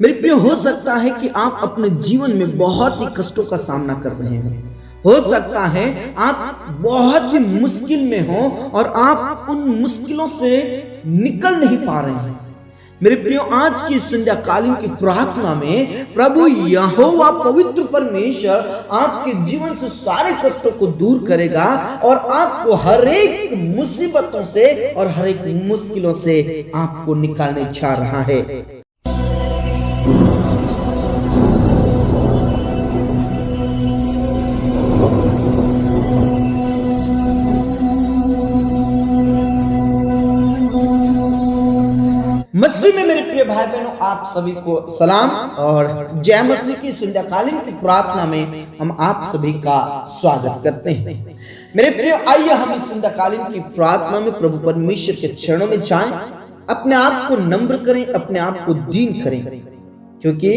मेरे प्रिय, हो सकता है कि आप अपने जीवन में बहुत ही कष्टों का सामना कर रहे हो। हो सकता है आप बहुत ही मुश्किल में हो और आप उन मुश्किलों से निकल नहीं पा रहे हैं। मेरे प्रियो, आज की संध्याकालीन की प्रार्थना में प्रभु यहोवा पवित्र परमेश्वर आपके जीवन से सारे कष्टों को दूर करेगा और आपको हर एक मुसीबतों से और हर एक मुश्किलों से आपको निकालने चाह रहा है। मसीह में मेरे प्रिय भाई बहनों, आप सभी को सलाम और जय मसीह की संध्याकालीन की प्रार्थना में हम आप सभी का स्वागत करते हैं। मेरे प्रिय, आइए हम इस संध्याकालीन की प्रार्थना में प्रभु परमेश्वर के चरणों में जाएं, अपने आप को नम्र करें, अपने आप को दीन करें, क्योंकि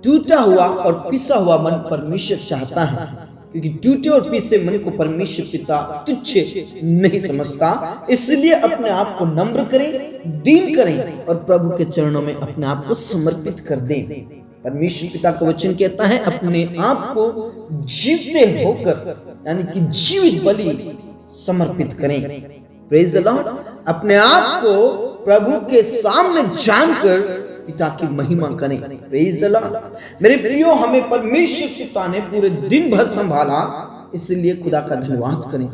टूटा हुआ और पिसा हुआ मन परमेश्वर चाहता है, क्योंकि टूटे और पिसे मन को परमेश्वर पिता तुच्छ नहीं समझता। इसलिए अपने आप को नम्र करें, दीन करें और प्रभु के चरणों में अपने आप को समर्पित कर दें। परमेश्वर पिता का वचन कहता है, अपने आप को जीवते होकर यानी कि जीवित बलि समर्पित करें। Praise the Lord. अपने आप को प्रभु के सामने जानकर पिता की महिमा करें। Praise the Lord. मेरे प्रियो, हमें परमेश्वर पिता ने पूरे दिन भर संभाला, इसलिए खुदा का धन्यवाद करें।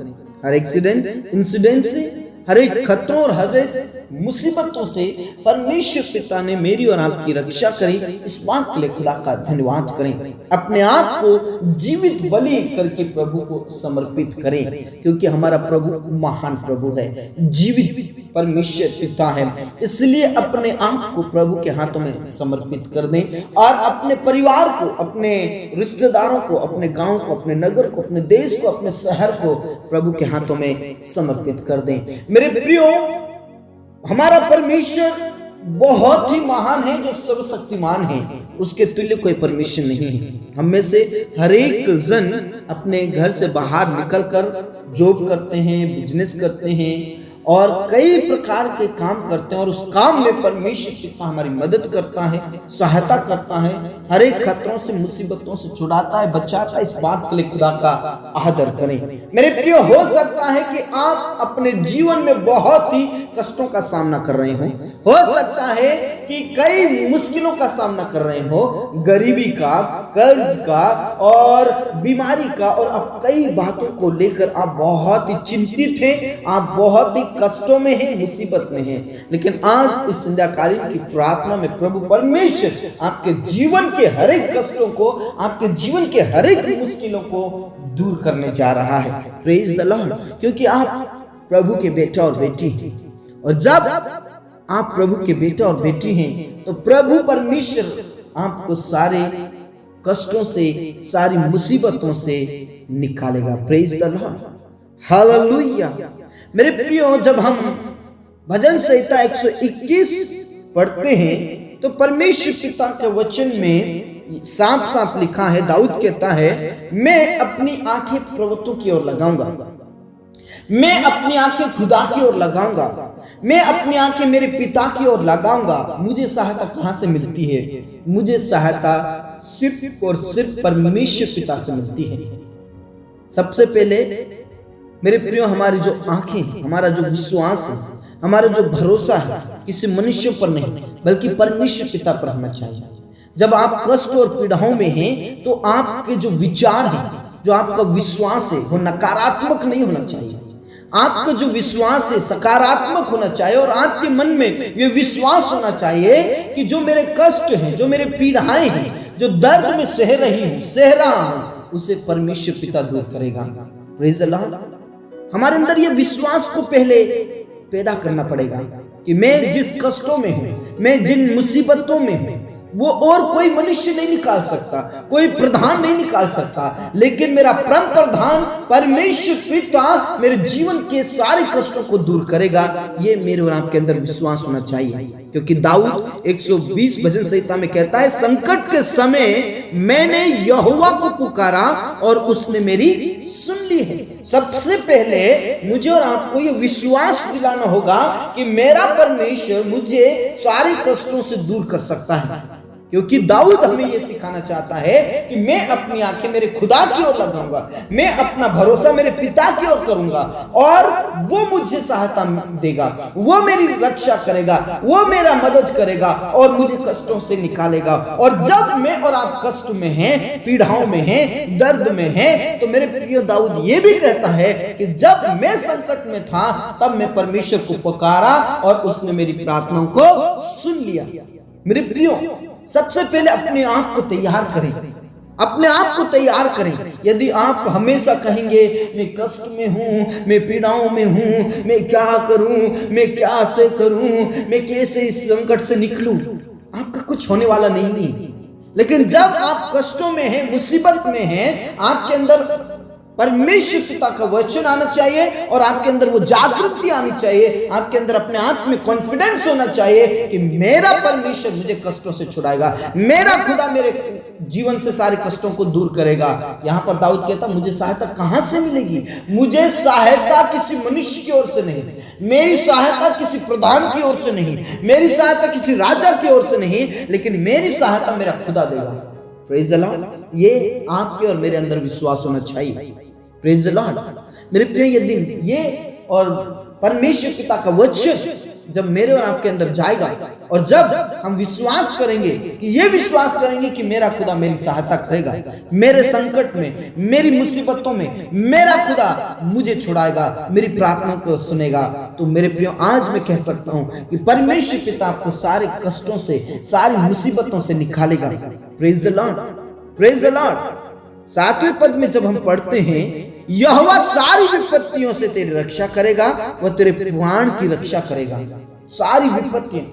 हर इंसिडेंट से, हर एक खतरों और हर एक मुसीबतों से परमेश्वर पिता ने मेरी और आपकी रक्षा करी। इस बात के लिए खुदा का धन्यवाद करें। अपने आप को जीवित बलि करके प्रभु को समर्पित करें, क्योंकि हमारा प्रभु महान प्रभु है, जीवित परमेश्वर पिता है। इसलिए अपने आप को प्रभु के हाथों में समर्पित कर दें और अपने परिवार को, अपने रिश्तेदारों को, अपने गांव को, अपने नगर को, अपने देश को, अपने शहर को प्रभु के हाथों में समर्पित कर दें। मेरे प्रियो, हमारा परमेश्वर बहुत ही महान है, जो सर्वशक्तिमान है, उसके तुल्य कोई परमेश्वर नहीं है। हम में से हर एक जन अपने घर से बाहर निकलकर जॉब करते हैं, बिजनेस करते हैं और कई प्रकार के काम करते हैं, और उस काम में परमेश्वर पिता हमारी मदद करता है, सहायता करता है, हर एक खतरों से, मुसीबतों से छुड़ाता है, बचाता है। इस बात के लिए खुदा का आदर करें। मेरे प्रियो, हो सकता है कि आप अपने जीवन में बहुत ही कष्टों का सामना कर रहे हो सकता है कि कई मुश्किलों का सामना कर रहे हो, गरीबी का, कर्ज का और बीमारी का, और अब कई बातों को लेकर आप बहुत ही चिंतित हैं, आप बहुत ही कष्टों में हैं, मुसीबत में हैं। लेकिन आज इस संध्याकालीन की प्रार्थना में प्रभु परमेश्वर आपके जीवन के हर एक कष्टों को, आपके जीवन के हर एक मुश्किलों को दूर करने जा रहा है। Praise the Lord. क्योंकि आप प्रभु के बेटा और बेटी हैं, और जब आप प्रभु के बेटा और बेटी हैं तो प्रभु परमेश्वर आपको सारे कष्टों से, सारी मुसीबतों से निकालेगा। Praise the Lord. हालेलुया। मेरे प्रियो, जब हम भजन संहिता 121 पढ़ते हैं तो परमेश्वर पिता के वचन में साफ साफ लिखा है, दाऊद कहता है, मैं अपनी आंखें पर्वतों की ओर लगाऊंगा, मैं अपनी आंखें खुदा की ओर लगाऊंगा, मैं अपनी आंखें मेरे पिता की ओर लगाऊंगा। मुझे सहायता कहां से मिलती है? मुझे सहायता सिर्फ और सिर्फ परमेश्वर पिता से मिलती है। सबसे पहले मेरे प्रियो, हमारी जो आंखें, हमारा जो विश्वास है, हमारा जो भरोसा है, किसी मनुष्य पर नहीं बल्कि परमेश्वर पिता पर होना चाहिए। जब आप कष्ट और पीड़ाओं में हैं तो आपके जो विचार है, जो आपका विश्वास है, वो नकारात्मक नहीं होना चाहिए। आपका जो विश्वास है सकारात्मक होना चाहिए, और आपके मन में ये विश्वास होना चाहिए कि जो मेरे कष्ट हैं, जो मेरे पीड़ाएं हैं, जो दर्द में सह रहा हूं, उसे परमेश्वर पिता दूर करेगा। Praise the Lord. हमारे अंदर ये विश्वास को पहले पैदा करना पड़ेगा कि मैं जिस कष्टों में हूं, मैं जिन मुसीबतों में हूं, वो और कोई मनुष्य नहीं निकाल सकता, कोई प्रधान नहीं निकाल सकता, लेकिन मेरा परम प्रधान परमेश्वर पिता मेरे जीवन के सारे कष्टों को दूर करेगा। ये मेरे और आपके अंदर विश्वास होना चाहिए, क्योंकि दाऊद 120 भजन संहिता में कहता है, संकट के समय मैंने यहोवा को पुकारा और उसने मेरी सुन ली है। सबसे पहले मुझे और आपको ये विश्वास दिलाना होगा कि मेरा परमेश्वर मुझे सारे कष्टों से दूर कर सकता है। क्योंकि दाऊद हमें यह सिखाना चाहता है कि मैं अपनी आंखें मेरे खुदा की ओर लगाऊंगा, मैं अपना भरोसा मेरे पिता की ओर करूंगा और वो मुझे सहायता देगा, वो मेरी रक्षा करेगा, वो मेरा मदद करेगा और मुझे कष्टों से निकालेगा। और जब मैं और आप कष्ट में हैं, पीड़ाओं में हैं, दर्द में हैं, तो मेरे प्रिय दाऊद ये भी कहता है कि जब मैं संकट में था तब मैं परमेश्वर को पुकारा और उसने मेरी प्रार्थनाओं को सुन लिया। मेरे प्रियो, सबसे पहले अपने आप को तैयार करें, अपने आप को तैयार करें। यदि आप हमेशा कहेंगे मैं कष्ट में हूं, मैं पीड़ाओं में हूं, मैं क्या करूं, मैं क्या से करूं, मैं कैसे इस संकट से निकलूं, आपका कुछ होने वाला नहीं है। लेकिन जब आप कष्टों में हैं, मुसीबत में हैं, आपके अंदर परमेश्वर पिता का वचन आना चाहिए और आपके अंदर वो जागृति आनी चाहिए, आपके अंदर अपने आप में कॉन्फिडेंस होना चाहिए कि मेरा परमेश्वर मुझे कष्टों से छुड़ाएगा, मेरा खुदा मेरे जीवन से सारे कष्टों को दूर करेगा। यहां पर दाऊद कहता, मुझे सहायता कहां से मिलेगी? मुझे सहायता किसी मनुष्य की ओर से नहीं, मेरी सहायता किसी प्रधान की ओर से नहीं, मेरी सहायता किसी राजा की ओर से नहीं, लेकिन मेरी सहायता मेरा खुदा देगा। Praise the Lord. ये आपके और मेरे अंदर विश्वास होना चाहिए। Praise the Lord. मेरे प्रिय, यदि ये और परमेश्वर पिता का वचन जब मेरे और आपके अंदर जाएगा और जब हम विश्वास करेंगे कि ये विश्वास करेंगे कि मेरा खुदा मेरी सहायता करेगा, मेरे संकट में, मेरी मुसीबतों में मेरा खुदा मुझे छुड़ाएगा, मेरी प्रार्थना को सुनेगा, तो मेरे प्रियो आज मैं कह सकता हूं कि परमेश्वर पिता आपको सारे कष्टों से, सारी मुसीबतों से निकालेगा। Praise the lord, praise the lord. 7वें पद में जब हम पढ़ते हैं, यहोवा सारी विपत्तियों से तेरी रक्षा करेगा, वह तेरे प्राण की रक्षा करेगा। सारी विपत्तियां,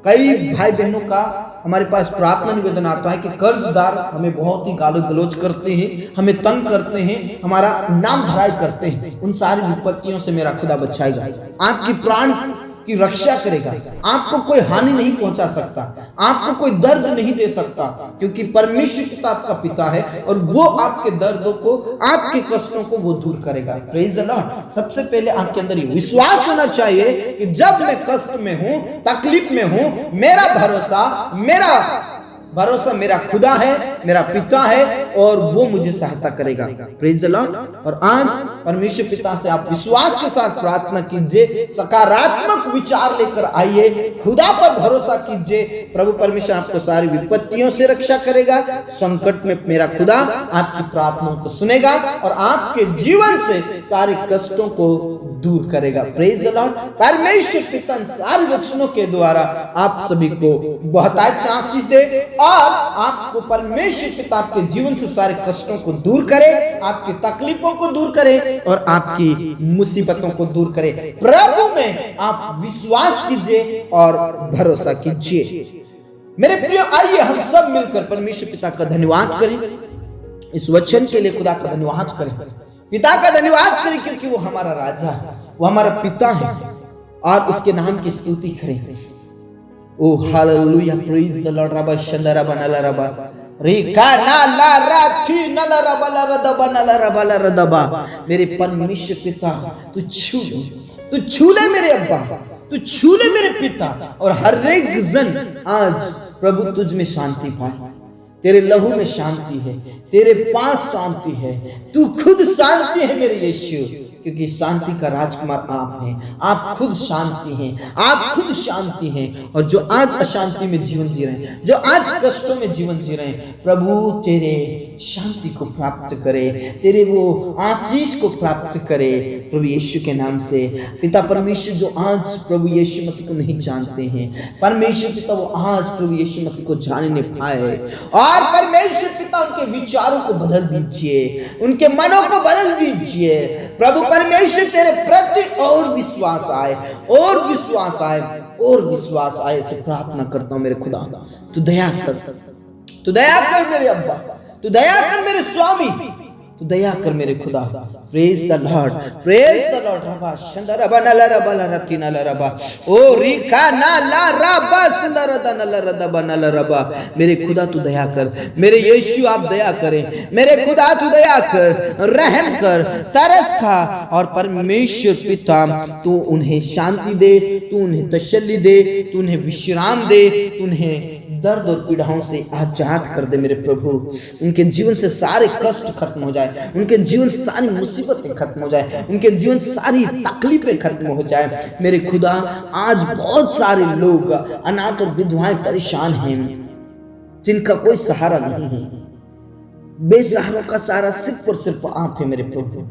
कई भाई बहनों का हमारे पास प्रार्थना निवेदन आता है कि कर्जदार हमें बहुत ही गाली गलौज करते हैं, हमें तंग करते हैं, हमारा नाम धराई करते हैं। उन सारी विपत्तियों से मेरा खुदा बचाएगा, आपकी प्राण की रक्षा करेगा, आपको कोई हानि नहीं पहुंचा सकता, आपको कोई दर्द नहीं दे सकता, क्योंकि परमेश्वर पिता आपका पिता है और वो आपके दर्दों को, आपके कष्टों को वो दूर करेगा। Praise the Lord. सबसे पहले आपके अंदर ये विश्वास होना चाहिए कि जब मैं कष्ट में हूं, तकलीफ में हूं, मेरा भरोसा मेरा खुदा है, मेरा पिता है और वो मुझे सहायता करेगा। Praise the Lord. और आज परमेश्वर पिता से आप विश्वास के साथ प्रार्थना कीजिए, सकारात्मक विचार लेकर आइए, खुदा पर भरोसा कीजिए। प्रभु परमेश्वर आपको सारी विपत्तियों से रक्षा करेगा। संकट में मेरा खुदा आपकी प्रार्थनाओं को सुनेगा और आपके जीवन से सारे कष्टों को दूर करेगा। Praise the Lord. परमेश्वर पिता सारे वचनों के द्वारा आप सभी को बहुत आशीष दे और आपको परमेश्वर पिता आपके जीवन से सारे कष्टों को दूर करे, आपकी तकलीफों को दूर करे और आपकी मुसीबतों को दूर करे। प्रभु में आप विश्वास कीजिए और भरोसा कीजिए। मेरे प्रियो, आइए हम सब मिलकर परमेश्वर पिता का धन्यवाद करें, इस वचन के लिए खुदा का धन्यवाद करें, पिता का धन्यवाद करें, क्योंकि वो हमारा राजा है, वो हमारा पिता है और उसके नाम की स्तुति करें। ओ हालेलुया, प्रेज द लॉर्ड। रबा शंदरा बनला रबा रिका ना ला राठी नला रबा ला रदबा नला रबा ला रदबा। मेरे परमेश्वर पिता, तू छू ले मेरे अब्बा, तू छू ले मेरे पिता और हर एक जन आज प्रभु तुझ में शांति पाए। तेरे लहू में शांति है, तेरे पास शांति है, तू खुद शांति है मेरे यीशु, क्योंकि शांति का राजकुमार आप हैं, आप खुद शांति हैं, आप खुद शांति हैं। और जो आज अशांति में जीवन जी रहे हैं, जो आज कष्टों में जीवन जी रहे हैं, प्रभु तेरे शांति को प्राप्त करे, तेरे वो आशीष को प्राप्त करे प्रभु यीशु के नाम से। पिता परमेश्वर, जो आज प्रभु यीशु मसीह को नहीं जानते हैं, परमेश्वर पिता वो आज प्रभु यीशु मसीह को जानने पाए और परमेश्वर पिता उनके विचारों को बदल दीजिए, उनके मनों को बदल दीजिए। प्रभु परमेश्वर तेरे प्रति और विश्वास आए, और विश्वास आए, और विश्वास आए से प्रार्थना करता हूं मेरे खुदा, तू दया कर, तू दया कर मेरे अब्बा, तू दया कर मेरे स्वामी, तू दया कर मेरे खुदा। Praise the lord, praise the Lord. रबा शंदरा बनला रबा ला रतिना ला रबा ओ रिका ना ला रबा शंदरा दनला रदा बनला रबा। मेरे खुदा तू दया कर, मेरे यीशु आप दया करें, मेरे खुदा तू दया कर, रहम कर, तरस खा और परमेश्वर पिता तू उन्हें शांति दे, तू उन्हें तसल्ली दे, तू उन्हें विश्राम दे, तू उन्हें दर्द और पीड़ाओं से आजाद कर दे मेरे प्रभु। उनके जीवन से सारे कष्ट खत्म हो जाए, उनके जीवन से सारी मुसीबतें खत्म हो जाए, उनके जीवन से सारी तकलीफें खत्म हो जाए मेरे खुदा। आज बहुत सारे लोग अनाथ और विधवाएं परेशान हैं, जिनका कोई सहारा नहीं है। बेसहारों का सहारा सिर्फ और सिर्फ आप है मेरे प्रभु।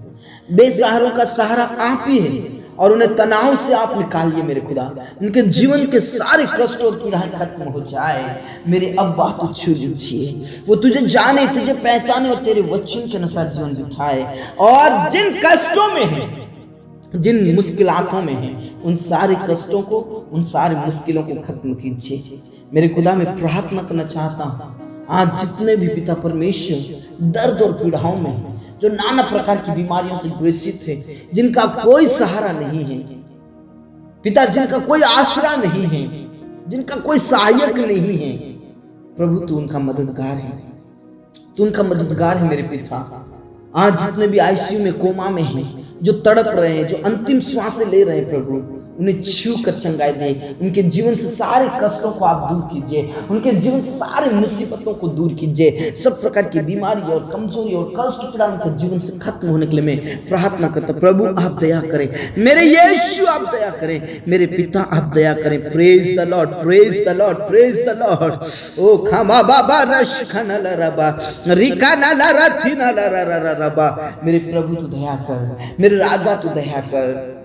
बेसहारों का सहारा आप ही है और उन्हें तनाव से आप निकालिए मेरे खुदा। उनके जीवन के सारे कष्ट और पीड़ाएं खत्म हो जाए मेरे अब्बा। तू छू लीजिए, वो तुझे जाने, तुझे पहचाने और तेरे वचन के अनुसार जीवन बिताए। और जिन कष्टों में है, जिन मुश्किलातों में है, उन सारे कष्टों को, उन सारी मुश्किलों को खत्म कीजिए मेरे खुदा। मैं प्रार्थना करना चाहता हूँ आज जितने भी पिता परमेश्वर दर्द और पीड़ाओं में, जो नाना प्रकार की बीमारियों से ग्रसित है, जिनका कोई सहारा नहीं है पिता, जिनका कोई आसरा नहीं है, जिनका कोई सहायक नहीं है प्रभु, तू उनका मददगार है, तू उनका मददगार है मेरे पिता। आज जितने भी आईसीयू में, कोमा में हैं, जो तड़प रहे हैं, जो अंतिम श्वासें ले रहे हैं प्रभु, उन्हें छू कर चंगाई दे। उनके जीवन से सारे कष्टों को आप दूर कीजिए, उनके जीवन से सारे मुसीबतों को दूर कीजिए। सब प्रकार की बीमारी और कमजोरी और कष्ट पीड़ा उनके जीवन से खत्म होने के लिए मैं प्रार्थना करता। प्रभु आप दया करें, मेरे यीशु आप दया करें, मेरे पिता आप दया करें। Praise the lord, praise the lord, praise the lord. ओ खामा बाबा रश खना ला रबा रिका ना ला रथी ना ला रा रबा। मेरे प्रभु तू दया कर, मेरे राजा तू दया कर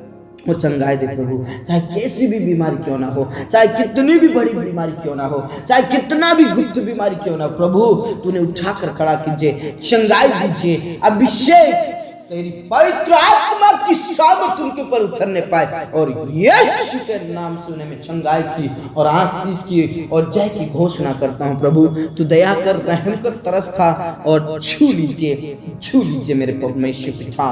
और चंगाई दे प्रभु। चाहे कैसी भी बीमारी क्यों ना हो, चाहे कितनी भी बड़ी बीमारी क्यों ना हो, चाहे कितना भी गुप्त बीमारी क्यों ना हो, प्रभु तूने उठाकर खड़ा कीजिए, चंगाई दीजिए। अभिषेक तेरी पवित्र आत्मा की सामर्थ उनके ऊपर उतरने पाए और यीशु के नाम से उन्हें मैं चंगाई की और आशीष की और जय की घोषणा करता हूं। प्रभु तू दया कर, रहम कर, तरस खा और छू लीजिए, छू लीजिए मेरे परमेश्वर पिता।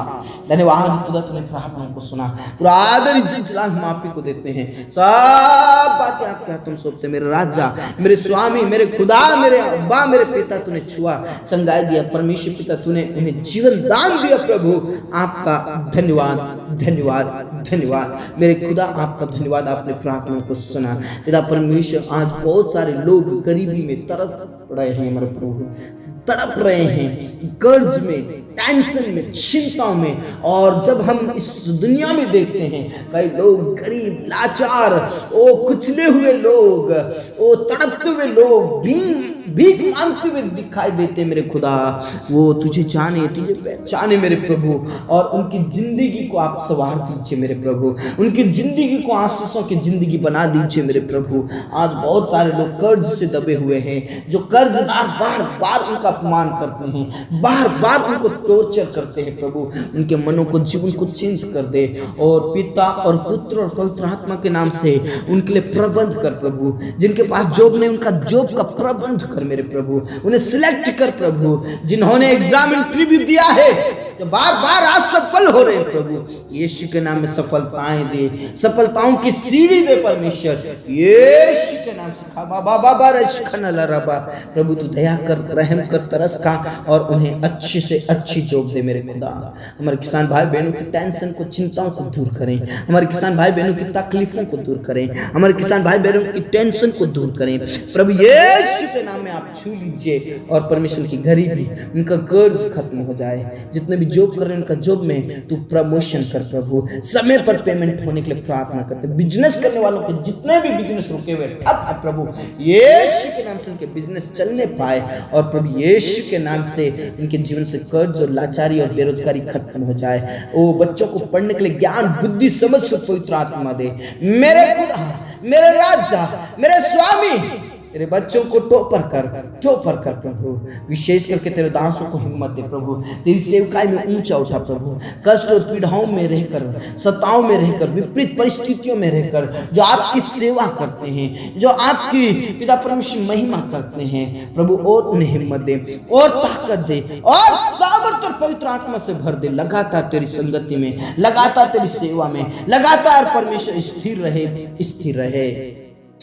धन्यवाद खुदा, तूने प्रार्थना को सुना। पूरा आदर इज्जत जलाल हम आप ही को देते हैं। सब बातें आपके हाथों में सौंपते। मेरे राजा, मेरे स्वामी, मेरे खुदा, मेरे अब्बा, मेरे पिता, तूने छुआ, चंगाई दिया परमेश्वर पिता, तूने उन्हें जीवन दान दिया प्रभु। आपका धन्यवाद, धन्यवाद, धन्यवाद मेरे खुदा, आपका धन्यवाद। आपने प्रार्थना को सुना पिता परमेश्वर। आज बहुत सारे लोग गरीबी में तड़प रहे हैं हमारे प्रभु, तड़प रहे हैं कर्ज में, टेंशन में, चिंताओं में। और जब हम इस दुनिया में देखते हैं कई लोग गरीब, लाचार, ओ कुचले हुए लोग, ओ तड़पते हुए लोग, भीख मांगते हुए दिखाई देते मेरे खुदा। वो तुझे जाने, तुझे पहचाने मेरे प्रभु, और उनकी जिंदगी को आप संवार दीजिए मेरे प्रभु, उनकी जिंदगी को आशीषों की जिंदगी बना दीजिए मेरे प्रभु। आज बहुत सारे लोग कर्ज से दबे हुए हैं, जो कर्जदार बार बार उनका अपमान करते हैं, बार बार उनको टॉर्चर करते हैं प्रभु। उनके मनों को, जीवन को चेंज कर दे और पिता और पुत्र और पवित्र आत्मा के नाम से उनके लिए प्रबंध कर प्रभु। जिनके पास जॉब नहीं, उनका जॉब का प्रबंध कर मेरे प्रभु। उन्हें सिलेक्ट कर प्रभु। जिन्होंने एग्जाम इंटरव्यू दिया है, जो बार बार असफल हो रहे हैं प्रभु, यीशु के नाम में सफलताएं दे, सफलताओं की सीढ़ी दे परमेश्वर, यीशु के नाम से। प्रभु तू दया कर, रहम कर, तरस खा और उन्हें अच्छी से अच्छी जॉब दे मेरे खुदा। हमारे किसान भाई बहनों की टेंशन को, चिंताओं को दूर करें। हमारे किसान भाई बहनों की तकलीफों को दूर करें। हमारे किसान भाई बहनों की टेंशन को दूर करें प्रभु। यीशु के नाम में आप छू लीजिए और परमेश्वर की गरीबी, उनका कर्ज खत्म हो जाए। जितने भी जॉब कर रहे हैं उनका जॉब में तू प्रमोशन कर प्रभु। समय पर पेमेंट होने के लिए प्रार्थना करते। बिजनेस करने वालों के जितने भी बिजनेस रुके हुए ठप है प्रभु, यीशु के नाम से उनके बिजनेस चलने पाए और प्रभु यीशु के नाम से उनके जीवन से कर्ज और लाचारी और बेरोजगारी खत्म हो जाए। ओ बच्चों को पढ़ने के लिए ज्ञान, बुद्धि, समझ से पवित्र आत्मा दे मेरे खुदा, मेरे राजा, मेरे स्वामी। तेरे बच्चों को टोपर कर प्रभु। विशेष करके तेरे दासों को हिम्मत दे प्रभु। तेरी सेवकाई में ऊंचा उठा प्रभु। कष्ट और पीड़ाओं में रहकर, सताओं में रहकर, विपरीत परिस्थितियों में रहकर जो आपकी सेवा करते हैं, जो आपकी पिता परमेश्वर महिमा करते हैं प्रभु, और उन्हें हिम्मत दे और ताकत दे और सामर्थ और पवित्र आत्मा से भर दे। लगातार तेरी संगति में, लगातार तेरी सेवा में, लगातार परमेश्वर स्थिर रहे, स्थिर रहे।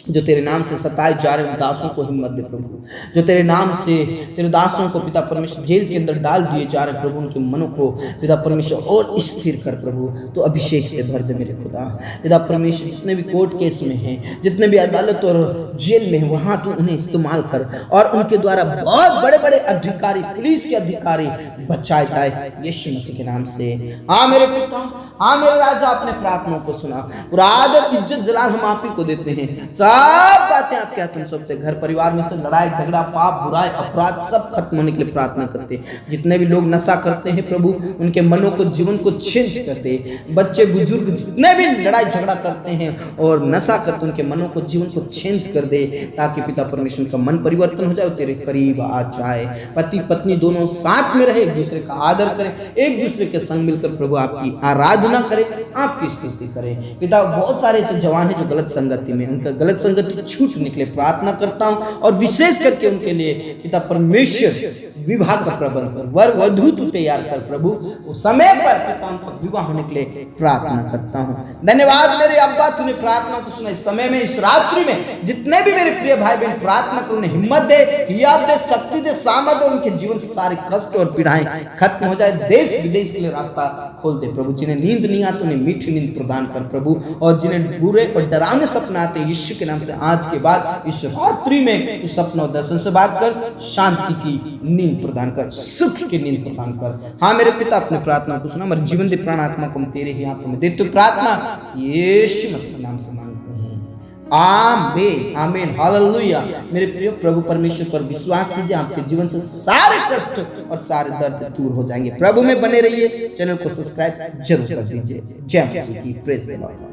जो तेरे नाम से सताए जा रहे दासों को हिम्मत दे प्रभु। जो तेरे नाम से तेरे दासों को पिता परमेश्वर जेल के अंदर डाल दिए जा रहे प्रभु, उनके मनों को पिता परमेश्वर और स्थिर कर प्रभु। तो अभिषेक से भर दे मेरे खुदा। पिता परमेश्वर जितने भी कोर्ट केस में हैं, जितने भी अदालत और जेल में हैं, वहां तू उन्हें इस्तेमाल कर और उनके द्वारा बहुत बड़े बड़े अधिकारी, पुलिस के अधिकारी बचाए जाए यीशु मसीह के नाम से। हाँ मेरे पिता, हाँ मेरे राजा, अपने प्रार्थनाओं को सुना। पूरा आदर इज्जत जलाल हम आप ही को देते हैं। सब बातें आप क्या तुम सबसे, घर परिवार में से लड़ाई झगड़ा पाप बुराई अपराध सब खत्म होने के लिए प्रार्थना करते हैं। जितने भी लोग नशा करते हैं प्रभु, उनके मनों को जीवन को चेंज कर दे। बच्चे बुजुर्ग जितने भी लड़ाई झगड़ा करते हैं और नशा करते, उनके मनों को जीवन को चेंज कर दे, ताकि पिता परमेश्वर का मन परिवर्तन हो जाए, तेरे करीब आ जाए। पति पत्नी दोनों साथ में रहे, एक दूसरे का आदर करें, एक दूसरे के संग मिलकर प्रभु आपकी आराधना करें, आपकी स्तुति करें। पिता बहुत सारे ऐसे जवान हैं जो गलत संगति में, उनका गलत संगति छूट निकले प्रार्थना करता हूं। और विशेष करके उनके लिए पिता परमेश्वर विवाह का प्रबंध कर, वर वधू तू तैयार कर प्रभु। उस समय पर पिता उनका विवाह होने के लिए प्रार्थना करता हूं। धन्यवाद मेरे अब्बा, तूने प्रार्थना को सुना। इस समय में, इस रात्रि में जितने भी मेरे प्रिय भाई बहन प्रार्थना कर, उन्हें हिम्मत दे, याद दे, शक्ति दे, सामर्थ दे। उनके जीवन से सारे कष्ट और पीड़ाएं खत्म हो जाए। देश विदेश के लिए रास्ता खोल दे प्रभु। जिन्हें नींद नहीं आती उन्हें मीठी नींद प्रदान कर प्रभु। और जिन्हें बुरे और डरावने सपने आते हैं, यीशु के नाम से आज के बाद इस रात्रि में इस सपनों दर्शन से बात कर, शांति की नींद प्रदान कर, सुख की नींद प्रदान कर। हाँ मेरे पिता, अपने प्रार्थना को सुना। मेरे जीवन दे, प्राण आत्मा को तेरे ही हाथों में देते प्रार्थना यीशु मसीह के नाम से मांगते हैं। आमीन आमीन हालेलुया। मेरे प्रिय प्रभु परमेश्वर पर विश्वास कीजिए, आपके जीवन से सारे कष्ट और सारे दर्द दूर हो जाएंगे। प्रभु में बने रहिए। चैनल को सब्सक्राइब जरूर कर दीजिए। जय मसीह की, प्रेज द लॉर्ड।